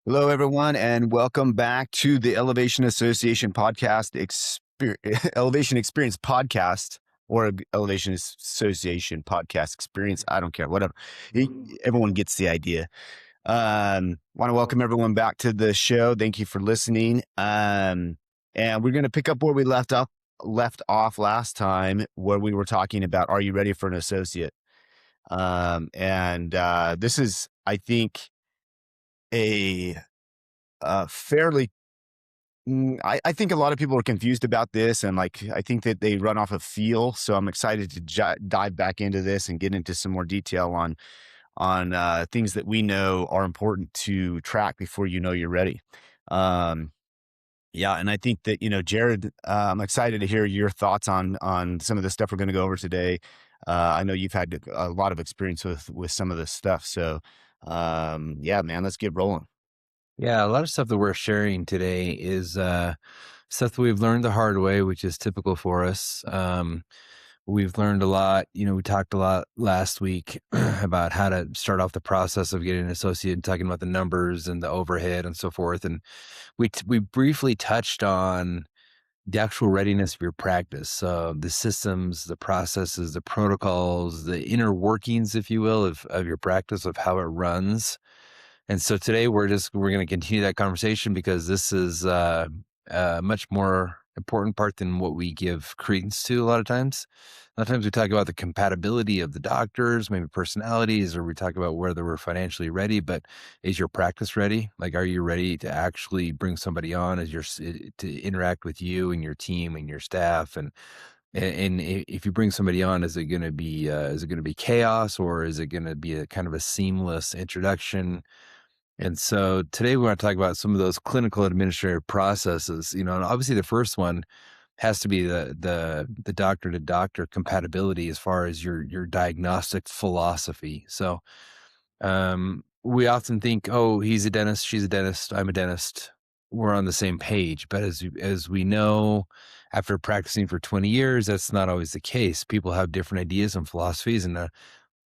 Hello, everyone, and welcome back to the Elevation Association podcast, Elevation Experience podcast, or Elevation Association podcast experience. I don't care, whatever. Everyone gets the idea. Want to welcome everyone back to the show. Thank you for listening. And we're going to pick up where we left off last time, where we were talking about, are you ready for an associate? This is, I think, a fairly I think a lot of people are confused about this, and I think that they run off of feel. So I'm excited to dive back into this and get into some more detail on things that we know are important to track before you know you're ready. Um, yeah, and I think that Jared, I'm excited to hear your thoughts on some of the stuff we're going to go over today. I know you've had a lot of experience with some of this stuff, so yeah, man, let's get rolling. Yeah, a lot of stuff that we're sharing today is stuff that we've learned the hard way, which is typical for us. We've learned a lot. We talked a lot last week about how to start off the process of getting an associate and talking about the numbers and the overhead and so forth. And we briefly touched on the actual readiness of your practice, the systems, the processes, the protocols, the inner workings, if you will, of your practice, of how it runs. And so today we're going to continue that conversation because this is a much more important part than what we give credence to a lot of times. A lot of times we talk about the compatibility of the doctors, maybe personalities, or we talk about whether we're financially ready, but is your practice ready? Like, are you ready to actually bring somebody on to interact with you and your team and your staff? And if you bring somebody on, is it going to be chaos, or is it going to be a kind of a seamless introduction? And so today we want to talk about some of those clinical administrative processes, and obviously the first one has to be the doctor to doctor compatibility as far as your diagnostic philosophy. So we often think, oh, he's a dentist, she's a dentist, I'm a dentist. We're on the same page. But as we know, after practicing for 20 years, that's not always the case. People have different ideas and philosophies, and I'm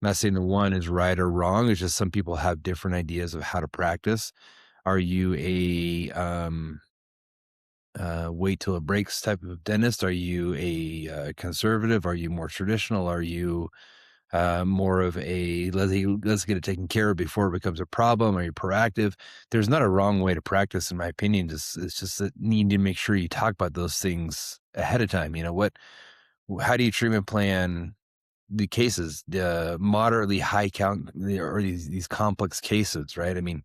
not saying the one is right or wrong. It's just some people have different ideas of how to practice. Are you a wait till it breaks type of dentist? Are you a conservative? Are you more traditional? Are you more of a let's get it taken care of before it becomes a problem? Are you proactive? There's not a wrong way to practice, in my opinion. It's just that you need to make sure you talk about those things ahead of time. How do you treatment plan the cases, the moderately high count or these complex cases, right? I mean,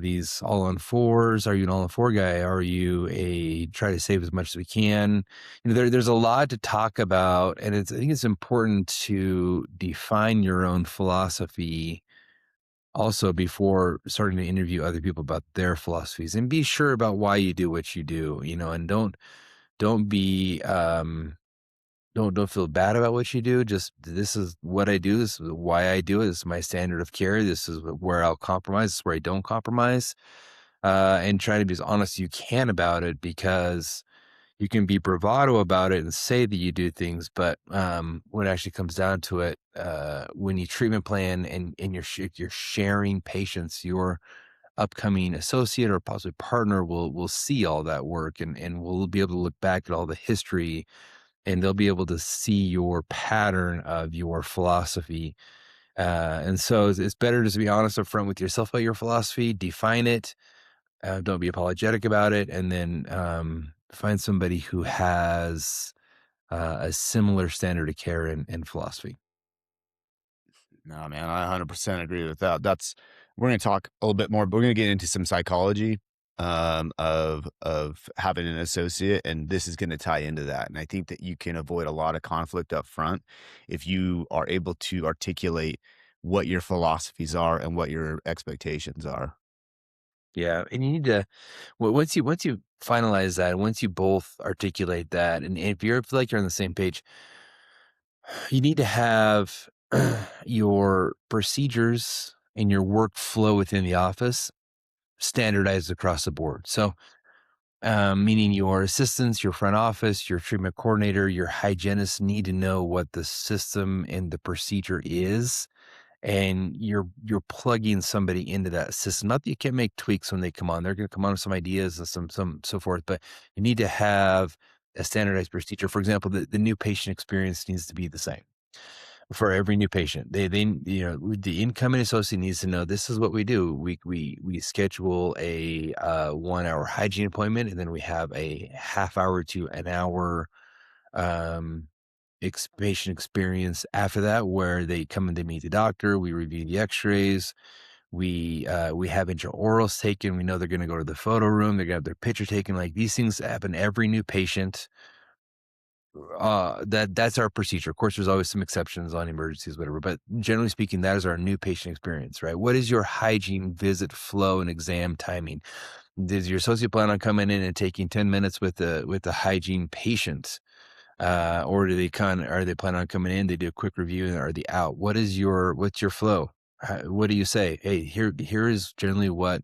these all on fours. Are you an all on four guy? Are you a try to save as much as we can? There's a lot to talk about, and I think it's important to define your own philosophy also before starting to interview other people about their philosophies, and be sure about why you do what you do. And don't be don't feel bad about what you do. Just, this is what I do. This is why I do it. This is my standard of care. This is where I'll compromise. This is where I don't compromise. And try to be as honest as you can about it, because you can be bravado about it and say that you do things, but when it actually comes down to it, when you treatment plan and you're sharing patients, your upcoming associate or possibly partner will see all that work, and will be able to look back at all the history, and they'll be able to see your pattern of your philosophy. And so it's better just to be honest up front with yourself about your philosophy, define it, don't be apologetic about it, and then find somebody who has a similar standard of care and philosophy. No, man, I 100% agree with that. We're going to talk a little bit more, but we're going to get into some psychology of having an associate, and this is going to tie into that. And I think that you can avoid a lot of conflict up front if you are able to articulate what your philosophies are and what your expectations are. Yeah, and you need to once you finalize that, and once you both articulate that, and if you feel like you're on the same page, you need to have your procedures and your workflow within the office standardized across the board. So, meaning your assistants, your front office, your treatment coordinator, your hygienist need to know what the system and the procedure is, and you're plugging somebody into that system. Not that you can't make tweaks when they come on. They're gonna come on with some ideas and some so forth, but you need to have a standardized procedure. For example, the new patient experience needs to be the same for every new patient. The incoming associate needs to know this is what we do. We schedule a 1 hour hygiene appointment, and then we have a half hour to an hour um patient experience after that, where they come and they meet the doctor, we review the x-rays, we have intraorals taken, we know they're going to go to the photo room, they're going to have their picture taken. Like, these things happen every new patient. That's our procedure. Of course, there's always some exceptions on emergencies, whatever, but generally speaking, that is our new patient experience, right? What is your hygiene visit flow and exam timing? Does your associate plan on coming in and taking 10 minutes with the hygiene patient? Or are they planning on coming in, they do a quick review, and are they out? What's your flow? What do you say? Hey, here is generally what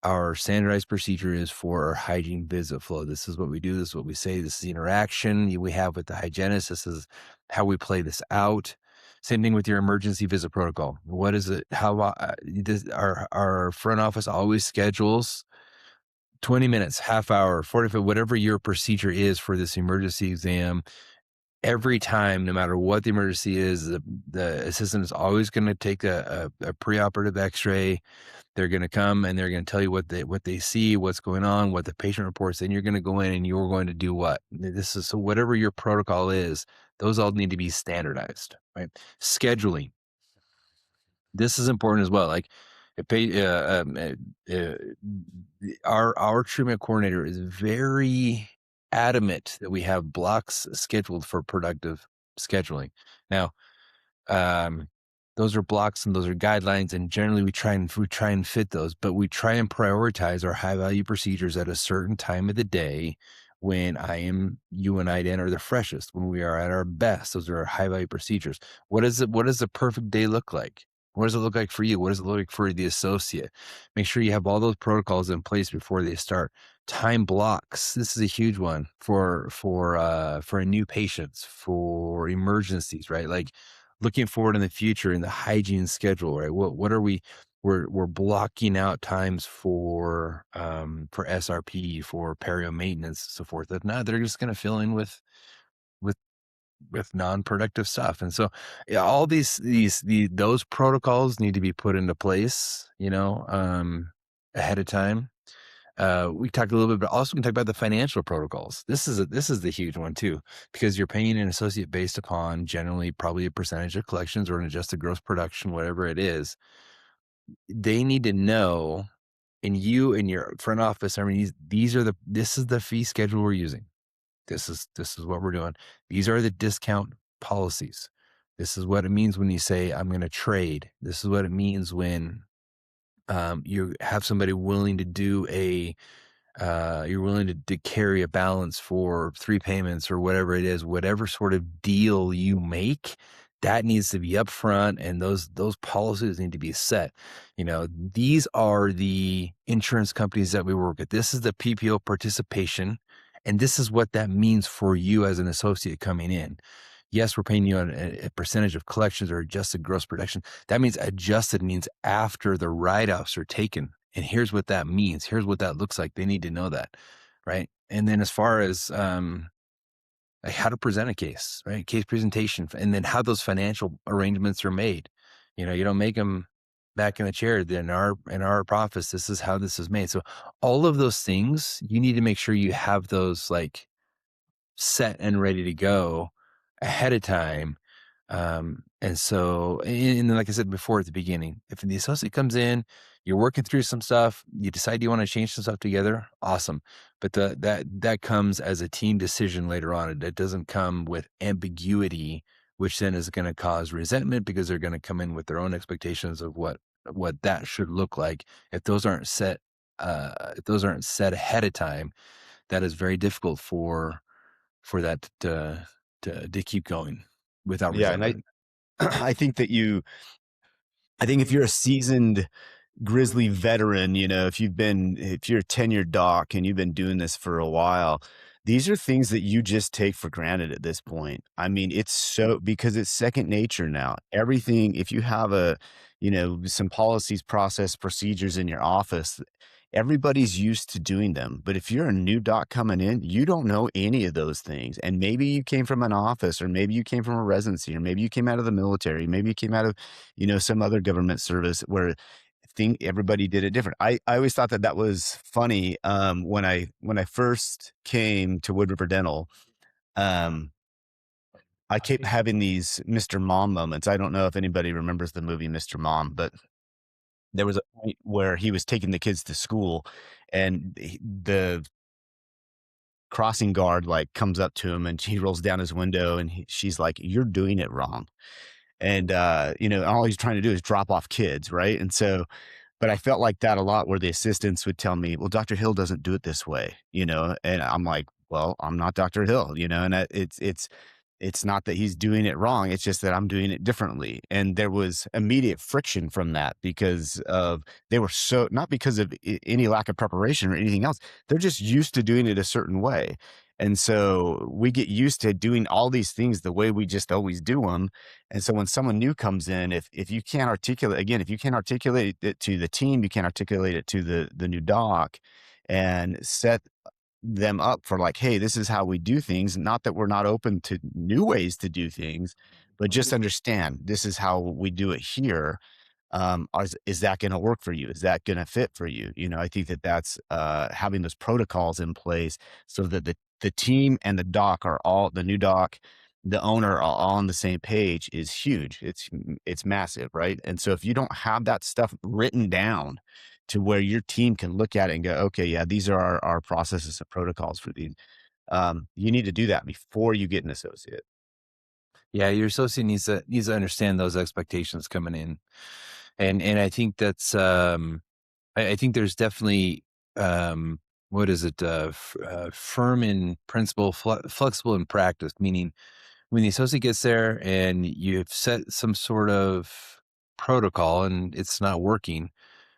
our standardized procedure is for our hygiene visit flow. This is what we do. This is what we say. This is the interaction we have with the hygienist. This is how we play this out. Same thing with your emergency visit protocol. What is it? Our front office always schedules 20 minutes, half hour, 45, whatever your procedure is for this emergency exam. Every time, no matter what the emergency is, the assistant is always going to take a preoperative X-ray. They're going to come and they're going to tell you what they see, what's going on, what the patient reports. Then you're going to go in and you're going to do what? This is so whatever your protocol is, those all need to be standardized, right? Scheduling. This is important as well. Like, it pay, our treatment coordinator is very adamant that we have blocks scheduled for productive scheduling. Now, um, those are blocks and those are guidelines, and generally we try and fit those, but we try and prioritize our high value procedures at a certain time of the day when you and I Dan are the freshest, when we are at our best. Those are our high value procedures. What does the perfect day look like? What does it look like for you? What does it look like for the associate? Make sure you have all those protocols in place before they start. Time blocks. This is a huge one for a new patients, for emergencies, right? Like, looking forward in the future in the hygiene schedule, right? What are we're blocking out times for SRP, for perio maintenance, so forth. That now they're just going to fill in with non-productive stuff. And so, yeah, all those protocols need to be put into place, ahead of time. We talked a little bit, but also we can talk about the financial protocols. This is the huge one too, because you're paying an associate based upon generally probably a percentage of collections or an adjusted gross production, whatever it is. They need to know, and you and your front office, I mean, this is the fee schedule we're using. This is what we're doing. These are the discount policies. This is what it means when you say I'm going to trade. This is what it means when you have somebody willing to do you're willing to carry a balance for 3 payments or whatever it is, whatever sort of deal you make, that needs to be upfront, and those policies need to be set. These are the insurance companies that we work with. This is the PPO participation, and this is what that means for you as an associate coming in. Yes, we're paying you on a percentage of collections or adjusted gross production. That means adjusted means after the write-offs are taken. And here's what that means. Here's what that looks like. They need to know that, right? And then as far as like how to present a case, right? Case presentation, and then how those financial arrangements are made. You don't make them back in the chair. Then in our office, this is how this is made. So all of those things, you need to make sure you have those like set and ready to go ahead of time. And then, like I said before at the beginning, if the associate comes in, you're working through some stuff, you decide you want to change some stuff together, awesome. But that comes as a team decision later on. It doesn't come with ambiguity, which then is going to cause resentment because they're going to come in with their own expectations of what that should look like. If those aren't set ahead of time, that is very difficult for that to keep going without Yeah, and I resentment. I think that I think if you're a seasoned grizzly veteran, if you're a tenured doc and you've been doing this for a while, these are things that you just take for granted at this point. I mean, it's so because it's second nature now. Everything, if you have some policies, process, procedures in your office, everybody's used to doing them. But if you're a new doc coming in, you don't know any of those things. And maybe you came from an office, or maybe you came from a residency, or maybe you came out of the military, maybe you came out of, some other government service where think everybody did it different. I always thought that that was funny. When I first came to Wood River Dental, um, I kept having these Mr. Mom moments. I don't know if anybody remembers the movie Mr. Mom, but there was a point where he was taking the kids to school, and the crossing guard like comes up to him, and he rolls down his window, and she's like, "You're doing it wrong." And all he's trying to do is drop off kids, right? And so but I felt like that a lot where the assistants would tell me, "Well, Dr. Hill doesn't do it this way," and I'm like, "Well, I'm not Dr. Hill," and it's not that he's doing it wrong, it's just that I'm doing it differently, and there was immediate friction from that because of they were so not because of any lack of preparation or anything else, they're just used to doing it a certain way, and so we get used to doing all these things the way we just always do them, and so when someone new comes in, if you can't articulate again, if you can't articulate it to the team, you can't articulate it to the new doc and set them up for like, hey, this is how we do things. Not that we're not open to new ways to do things, but just understand this is how we do it here. Is that going to work for you? Is that going to fit for you? I think that that's having those protocols in place so that the team and the new doc, the owner are all on the same page is huge. It's massive, right? And so if you don't have that stuff written down to where your team can look at it and go, okay, yeah, these are our processes and protocols for these. You need to do that before you get an associate. Yeah, your associate needs to understand those expectations coming in, and I think that's I think there's definitely what is it firm in principle, flexible in practice. Meaning, when the associate gets there and you've set some sort of protocol and it's not working,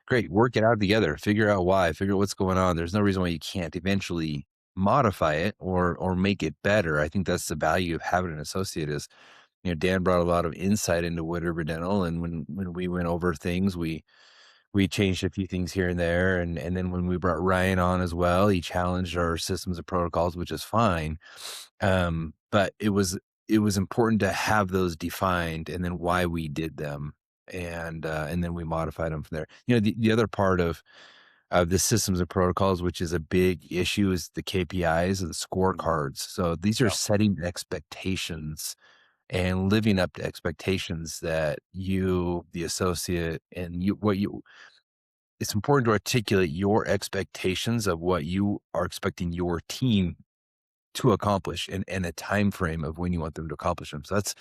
great, work it out together. Figure out why. Figure out what's going on. There's no reason why you can't eventually modify it or make it better. I think that's the value of having an associate is, Dan brought a lot of insight into Wood River Dental, and when we went over things, we changed a few things here and there, and then when we brought Ryan on as well, he challenged our systems and protocols, which is fine. But it was important to have those defined and then why we did them, and then we modified them from there. The other part of the systems and protocols, which is a big issue, is the KPIs and the scorecards. So these are Yeah. setting expectations and living up to expectations that you, the associate, and it's important to articulate your expectations of what you are expecting your team to accomplish and a time frame of when you want them to accomplish them. So that's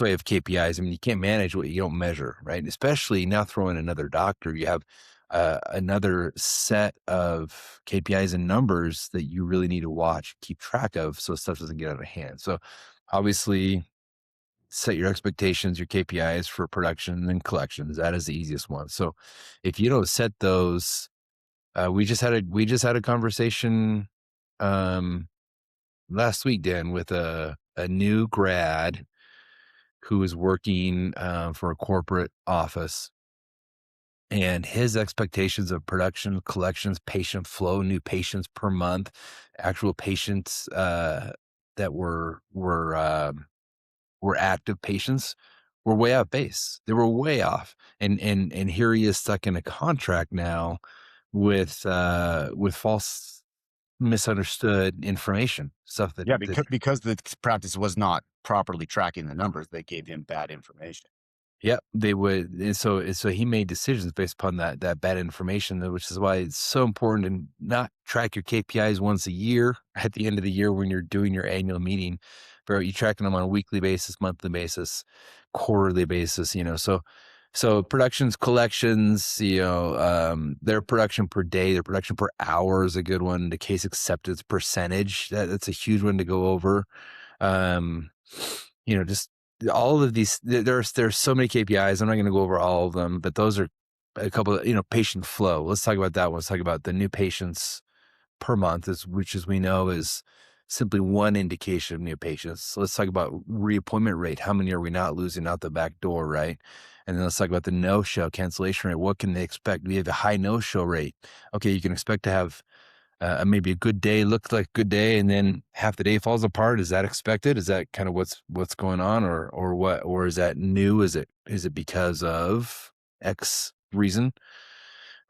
why you have KPIs. I mean, you can't manage what you don't measure, right? Especially now throw in another doctor, you have another set of KPIs and numbers that you really need to watch, keep track of, so stuff doesn't get out of hand. So obviously, set your expectations, your KPIs for production and collections. That is the easiest one. So if you don't set those, we just had a conversation um, last week, Dan, with a new grad who is working for a corporate office, and his expectations of production, collections, patient flow, new patients per month, actual patients that were active patients were way off base. They were way off. And here he is stuck in a contract now with false misunderstood information, stuff that Yeah, that because the practice was not properly tracking the numbers, they gave him bad information. yeah, they would. And so he made decisions based upon that bad information, which is why it's so important to not track your KPIs once a year at the end of the year when you're doing your annual meeting. But you tracking them on a weekly basis, monthly basis, quarterly basis. So productions, collections. Their production per day, their production per hour is a good one. The case acceptance percentage, that's a huge one to go over. Um, just all of these, there's so many KPIs. I'm not going to go over all of them, but those are a couple of, patient flow. Let's talk about that one. Let's talk about the new patients per month, which as we know is simply one indication of new patients. So let's talk about reappointment rate. How many are we not losing out the back door, right? And then let's talk about the no-show cancellation rate. What can they expect? We have a high no-show rate. Okay, you can expect to have maybe a good day, looks like a good day, and then half the day falls apart. Is that expected? Is that kind of what's going on, or what? Or is that new? Is it because of X reason?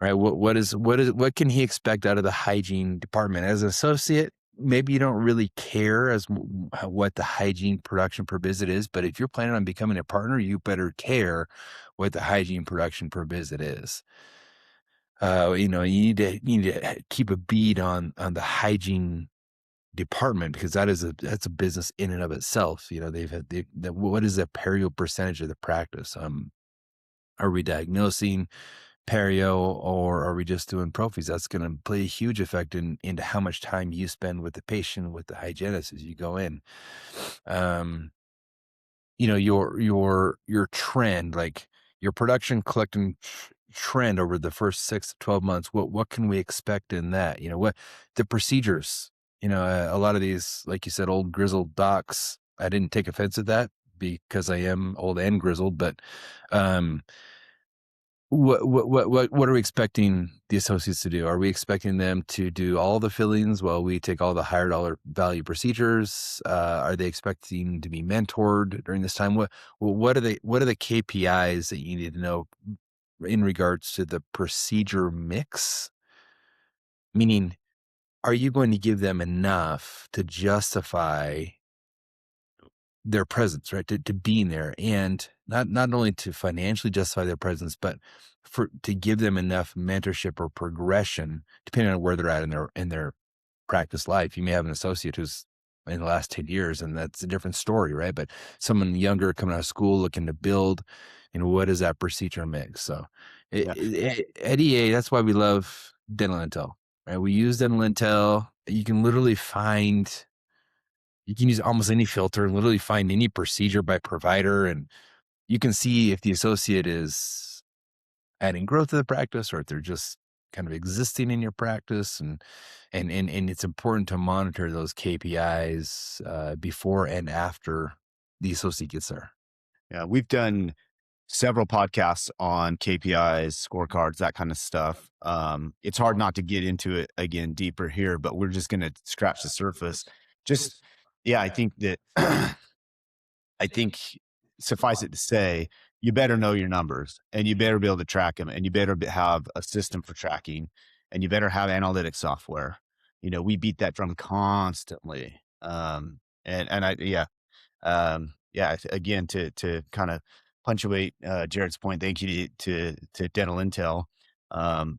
Right? What can he expect out of the hygiene department as an associate? Maybe you don't really care what the hygiene production per visit is, but if you're planning on becoming a partner, you better care what the hygiene production per visit is. You need to keep a bead on the hygiene department because that's a business in and of itself. What is the perio percentage of the practice? Are we diagnosing perio or are we just doing prophies? That's going to play a huge effect into how much time you spend with the patient, with the hygienist as you go in. Um, your trend, like your production collecting trend over the first 6 to 12 months, what can we expect in that? What the procedures, a lot of these, like you said, old grizzled docs, I didn't take offense at that because I am old and grizzled, but um what are we expecting the associates to do? Are we expecting them to do all the fillings while we take all the higher dollar value procedures? Are they expecting to be mentored during this time? What are the KPIs that you need to know in regards to the procedure mix? Meaning, are you going to give them enough to justify their presence, right? To being there and not only to financially justify their presence, but to give them enough mentorship or progression, depending on where they're at in their practice life. You may have an associate who's in the last 10 years, and that's a different story, right? But someone younger coming out of school looking to build, what is that procedure mix? So Yeah. at EA, that's why we love dental intel, right? We use dental intel. You can use almost any filter and literally find any procedure by provider, and you can see if the associate is adding growth to the practice or if they're just kind of existing in your practice. And it's important to monitor those KPIs before and after the associate gets there. Yeah. We've done several podcasts on KPIs, scorecards, that kind of stuff. It's hard not to get into it again deeper here, but we're just going to scratch the surface. Just, yeah, I think that, I think suffice it to say, you better know your numbers and you better be able to track them and you better have a system for tracking and you better have analytic software. We beat that drum constantly. And yeah, yeah, again, to kind of punctuate Jared's point, thank you to Dental Intel.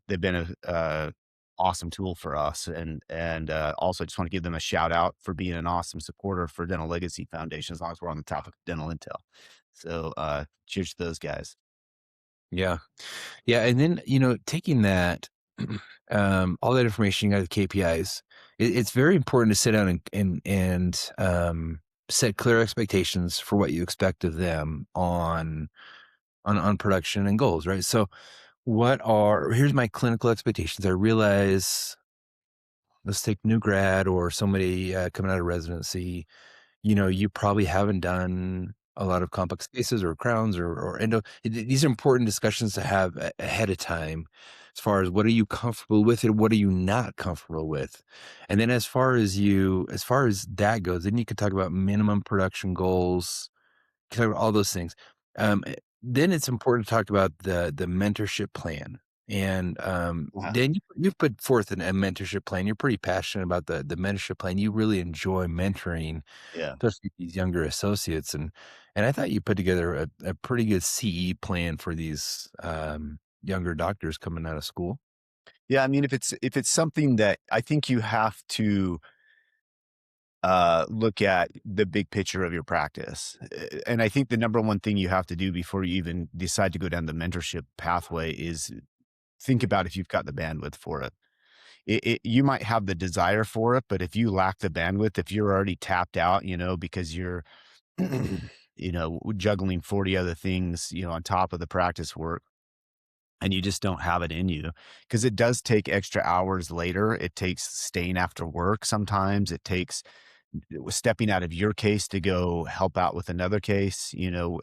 They've been a awesome tool for us, and also just want to give them a shout out for being an awesome supporter for Dental Legacy Foundation. As long as we're on the topic of Dental Intel, so cheers to those guys. Yeah. Yeah. And then, taking that, all that information, you got the KPIs, it's very important to sit down and set clear expectations for what you expect of them on production and goals, right? So here's my clinical expectations. I realize, let's take new grad or somebody coming out of residency, you probably haven't done a lot of complex spaces or crowns or endo. These are important discussions to have ahead of time as far as what are you comfortable with and what are you not comfortable with. And then as far as that goes, then you could talk about minimum production goals, talk about all those things. Then it's important to talk about the mentorship plan. And Uh-huh. Dan, you've put forth a mentorship plan. You're pretty passionate about the mentorship plan. You really enjoy mentoring, Yeah. especially these younger associates. And I thought you put together a pretty good CE plan for these younger doctors coming out of school. Yeah, I mean, if it's something that I think you have to look at the big picture of your practice. And I think the number one thing you have to do before you even decide to go down the mentorship pathway is think about if you've got the bandwidth for it. You might have the desire for it, but if you lack the bandwidth, if you're already tapped out, because you're, juggling 40 other things, on top of the practice work, and you just don't have it in you, because it does take extra hours later. It takes staying after work sometimes. It takes stepping out of your case to go help out with another case,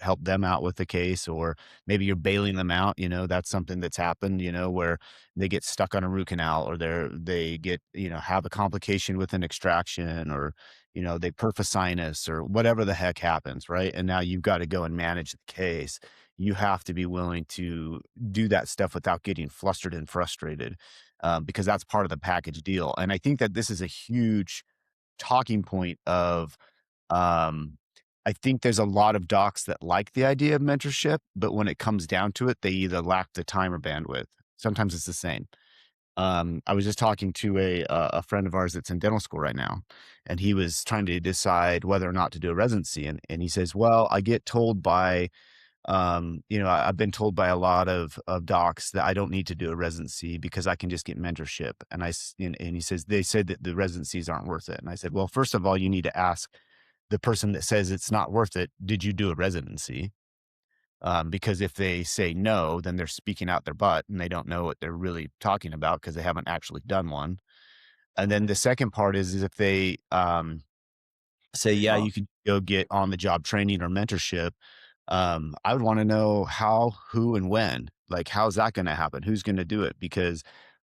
help them out with the case, or maybe you're bailing them out, that's something that's happened, where they get stuck on a root canal or they get, have a complication with an extraction or, they perf a sinus or whatever the heck happens, right? And now you've got to go and manage the case. You have to be willing to do that stuff without getting flustered and frustrated, because that's part of the package deal. And I think that this is a huge talking point of, um, I think there's a lot of docs that like the idea of mentorship, but when it comes down to it, they either lack the time or bandwidth. Sometimes it's the same. I was just talking to a friend of ours that's in dental school right now, and he was trying to decide whether or not to do a residency, and he says, "Well, I get told by I've been told by a lot of docs that I don't need to do a residency because I can just get mentorship." And he says, "They said that the residencies aren't worth it." And I said, "Well, first of all, you need to ask the person that says it's not worth it, did you do a residency?" Because if they say no, then they're speaking out their butt and they don't know what they're really talking about because they haven't actually done one. And then the second part is if they say, yeah, you could go get on the job training or mentorship. I would want to know how, who, and when. Like, how's that going to happen? Who's going to do it? Because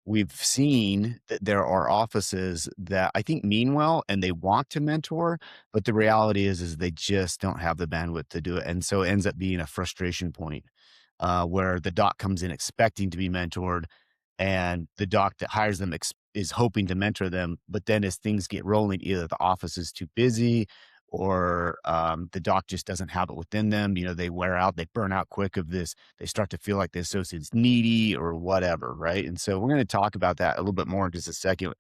we've seen that there are offices that I think mean well and they want to mentor, but the reality is they just don't have the bandwidth to do it, and so it ends up being a frustration point, where the doc comes in expecting to be mentored, and the doc that hires them is hoping to mentor them. But then as things get rolling, either the office is too busy or the doc just doesn't have it within them. They wear out, they burn out quick of this. They start to feel like the associate's needy or whatever, right? And so we're going to talk about that a little bit more in just a second.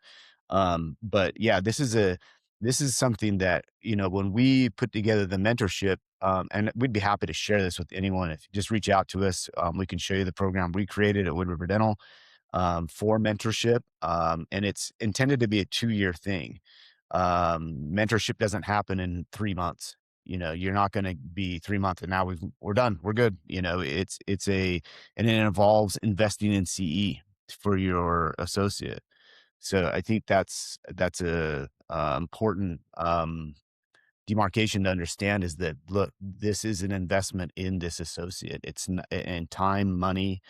But yeah, this is something that when we put together the mentorship, and we'd be happy to share this with anyone. If you just reach out to us, we can show you the program we created at Wood River Dental, for mentorship. And it's intended to be a 2-year thing. Mentorship doesn't happen in 3 months. You're not going to be 3 months and now we're done. We're good. And it involves investing in CE for your associate. So I think that's a, important, demarcation to understand, is that, look, this is an investment in this associate. It's and time, money,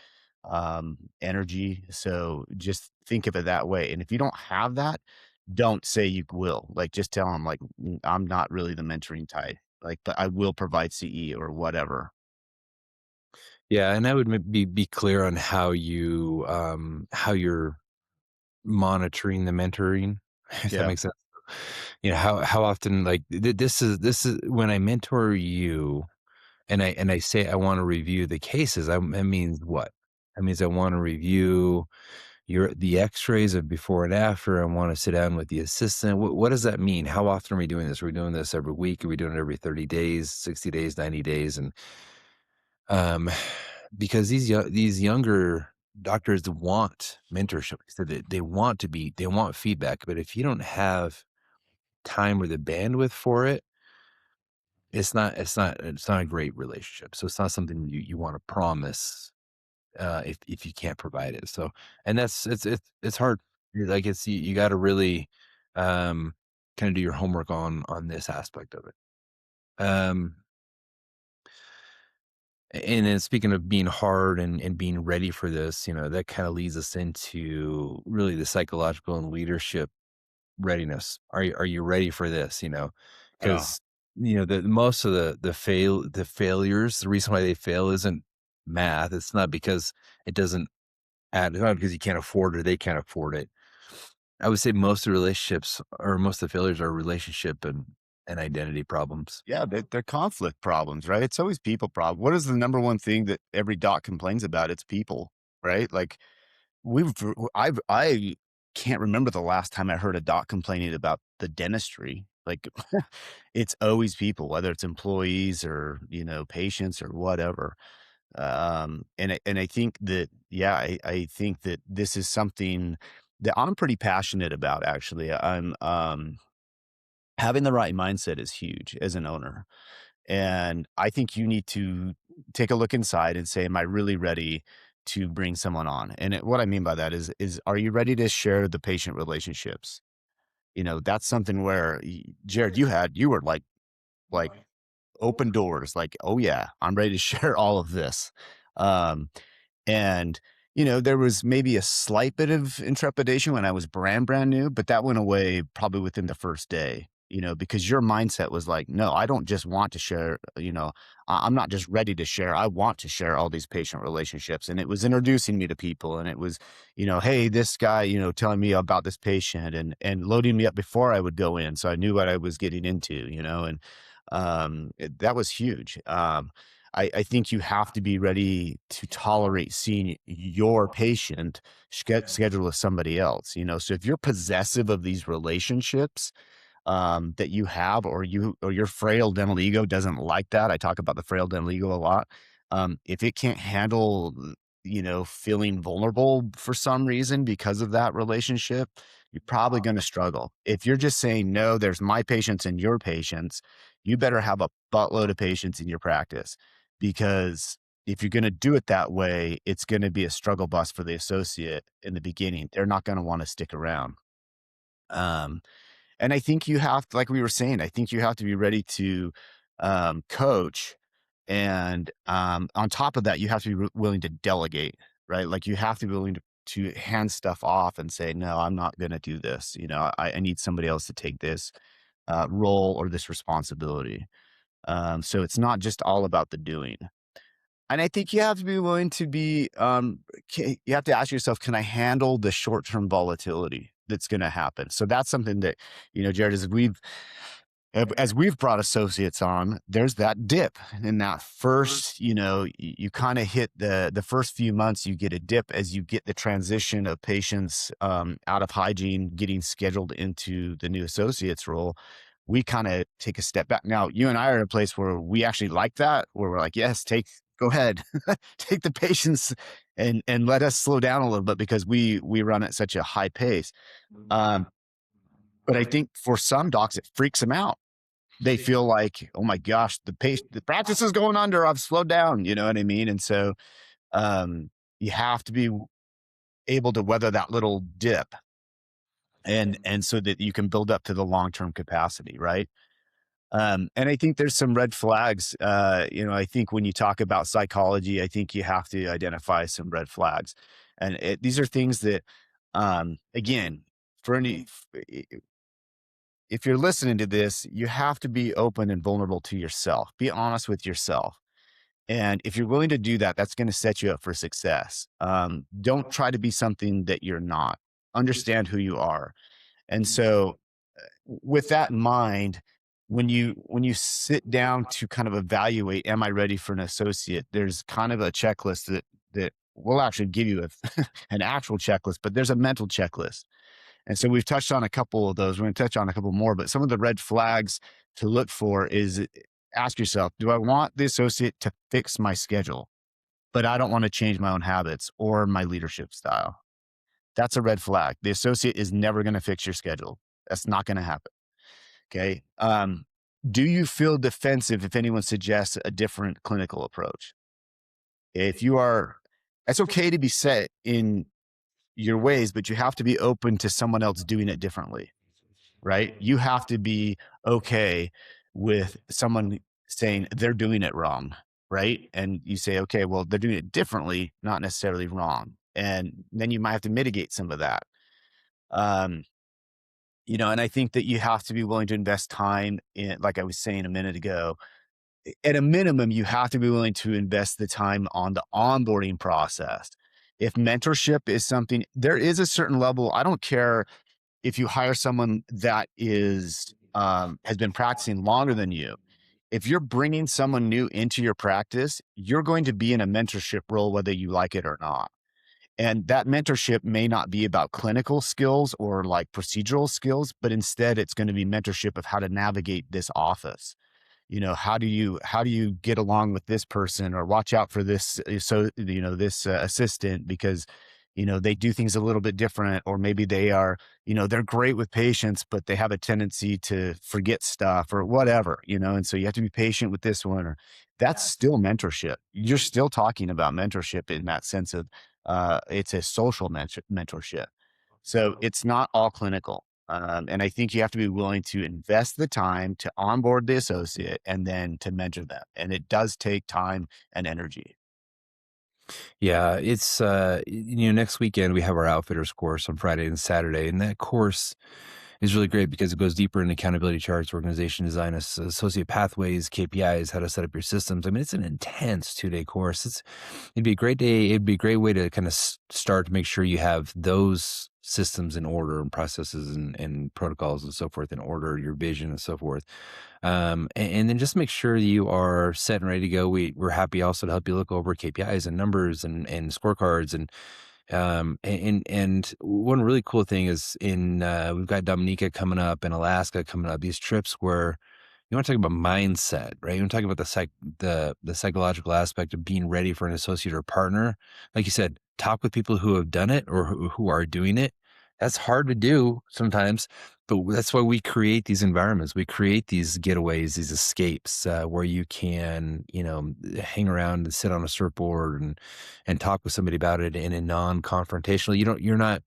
energy. So just think of it that way. And if you don't have that, don't say you will. Like, just tell them, like, I'm not really the mentoring type. Like, but I will provide CE or whatever." Yeah, and I would be clear on how you're monitoring the mentoring, if that Yeah. makes sense. How often, like, this is when I mentor you and I say I wanna review the cases, that means what? That means I wanna review the X-rays of before and after. I wanna sit down with the assistant. What does that mean? How often are we doing this? Are we doing this every week? Are we doing it every 30 days, 60 days, 90 days? And, um, because these younger doctors want mentorship. So they want feedback, but if you don't have time or the bandwidth for it, it's not a great relationship. So it's not something you wanna promise, if you can't provide it. So, and it's hard. Like, you gotta really, um, kinda do your homework on this aspect of it. Um, and then speaking of being hard and being ready for this, that kinda leads us into really the psychological and leadership readiness. Are you ready for this, Oh, because the most of the failures, the reason why they fail isn't math. It's not because it doesn't add, it's not because you can't afford it or they can't afford it. I would say most of the relationships or most of the failures are relationship and identity problems. yeah, they're conflict problems, right? It's always people problem. What is the number one thing that every doc complains about? It's people, right? Like, I can't remember the last time I heard a doc complaining about the dentistry. Like, it's always people, whether it's employees or, patients or whatever. And I think that, yeah, I think that this is something that I'm pretty passionate about, actually. Having the right mindset is huge as an owner. And I think you need to take a look inside and say, am I really ready to bring someone on? And what I mean by that is, are you ready to share the patient relationships? That's something where Jared, you were like open doors, like, oh yeah, I'm ready to share all of this. Um, and, there was maybe a slight bit of intrepidation when I was brand new, but that went away probably within the first day, because your mindset was like, no, I don't just want to share, I'm not just ready to share. I want to share all these patient relationships. And it was introducing me to people. And it was, hey, this guy, telling me about this patient and loading me up before I would go in. So I knew what I was getting into, and that was huge. I think you have to be ready to tolerate seeing your patient schedule with somebody else. So if you're possessive of these relationships that you have, or your frail dental ego doesn't like that. I talk about the frail dental ego a lot. If it can't handle, feeling vulnerable for some reason because of that relationship, you're probably going to struggle. If you're just saying, no, there's my patients and your patients, you better have a buttload of patients in your practice, because if you're going to do it that way, it's going to be a struggle bus for the associate in the beginning. They're not going to want to stick around. Um, and I think you have to, like we were saying, I think you have to be ready to coach. And on top of that, you have to be willing to delegate, right? Like you have to be willing to hand stuff off and say, no, I'm not going to do this. I need somebody else to take this role or this responsibility. So it's not just all about the doing. And I think you have to be willing to be, you have to ask yourself, can I handle the short term volatility that's going to happen? So that's something that, Jared, as we've brought associates on, there's that dip in that first, you kind of hit the first few months, you get a dip as you get the transition of patients out of hygiene, getting scheduled into the new associates role. We kind of take a step back. Now, you and I are in a place where we actually like that, where we're like, yes, go ahead, take the patients and let us slow down a little bit, because we run at such a high pace. Um, but I think for some docs, it freaks them out. They feel like, oh my gosh, the practice is going under. I've slowed down. You know what I mean? And so you have to be able to weather that little dip, and so that you can build up to the long term capacity, right? And I think there's some red flags. I think when you talk about psychology, I think you have to identify some red flags, and these are things that, again, for any if you're listening to this, you have to be open and vulnerable to yourself. Be honest with yourself. And if you're willing to do that, that's going to set you up for success. Don't try to be something that you're not. Understand who you are. And so, with that in mind, when you sit down to kind of evaluate, am I ready for an associate? There's kind of a checklist that will actually give you an actual checklist, but there's a mental checklist. And so we've touched on a couple of those. We're going to touch on a couple more, but some of the red flags to look for is, ask yourself, do I want the associate to fix my schedule, but I don't want to change my own habits or my leadership style? That's a red flag. The associate is never going to fix your schedule. That's not going to happen. Okay. Do you feel defensive if anyone suggests a different clinical approach? If you are, it's okay to be set in your ways, but you have to be open to someone else doing it differently, right? You have to be okay with someone saying they're doing it wrong, right? And you say, okay, well, they're doing it differently, not necessarily wrong. And then you might have to mitigate some of that. Um, and I think that you have to be willing to invest time in, like I was saying a minute ago, at a minimum, you have to be willing to invest the time on the onboarding process. If mentorship is something, there is a certain level. I don't care if you hire someone that has been practicing longer than you. If you're bringing someone new into your practice, you're going to be in a mentorship role, whether you like it or not. And that mentorship may not be about clinical skills or like procedural skills, but instead it's going to be mentorship of how to navigate this office. How do you get along with this person, or watch out for this, this assistant, because they do things a little bit different, or maybe they're great with patients, but they have a tendency to forget stuff or whatever, and so you have to be patient with this one. Or that's still mentorship. You're still talking about mentorship in that sense of, it's a social mentorship. So it's not all clinical. And I think you have to be willing to invest the time to onboard the associate and then to mentor them. And it does take time and energy. Yeah, it's next weekend we have our outfitters course on Friday and Saturday, and that course is really great because it goes deeper into accountability charts, organization design, associate pathways, KPIs, how to set up your systems. I mean, it's an intense 2-day course. It'd be a great day. It'd be a great way to kind of start to make sure you have those systems in order and processes and protocols and so forth in order, your vision and so forth. And then just make sure you are set and ready to go. We're happy also to help you look over KPIs and numbers and scorecards and one really cool thing is we've got Dominica coming up and Alaska coming up. These trips where you want to talk about mindset, right? You want to talk about the psychological aspect of being ready for an associate or partner. Like you said, talk with people who have done it or who are doing it. That's hard to do sometimes, but that's why we create these environments. We create these getaways, these escapes where you can, hang around and sit on a surfboard and talk with somebody about it in a non-confrontational. You're not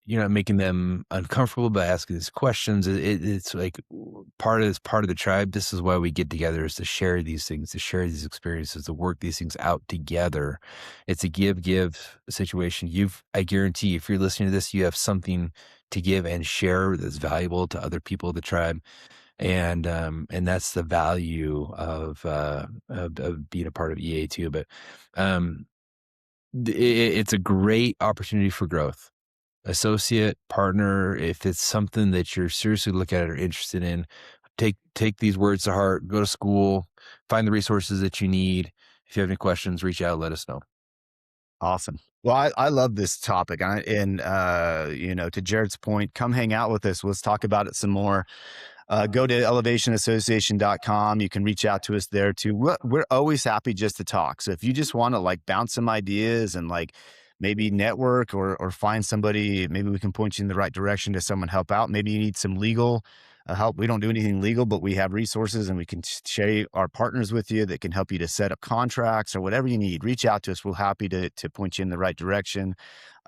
you're not making them uncomfortable by asking these questions. It's like part of the tribe. This is why we get together is to share these things, to share these experiences, to work these things out together. It's a give situation. I guarantee if you're listening to this, you have something to give and share that's valuable to other people of the tribe. And that's the value of being a part of EA too. But um it's a great opportunity for growth, associate, partner, if it's something that you're seriously looking at or interested in, take these words to heart, go to school, find the resources that you need. If you have any questions, reach out, let us know. Awesome. Well, I love this topic. To Jared's point, come hang out with us. Let's talk about it some more. Go to elevationassociation.com. You can reach out to us there too. We're always happy just to talk. So if you just want to like bounce some ideas and like maybe network or find somebody, maybe we can point you in the right direction to someone help out. Maybe you need some legal help. We don't do anything legal, but we have resources and we can share our partners with you that can help you to set up contracts or whatever you need. Reach out to us. We're happy to point you in the right direction.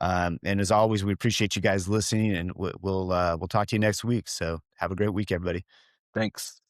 And as always, we appreciate you guys listening, and we'll talk to you next week. So have a great week, everybody. Thanks.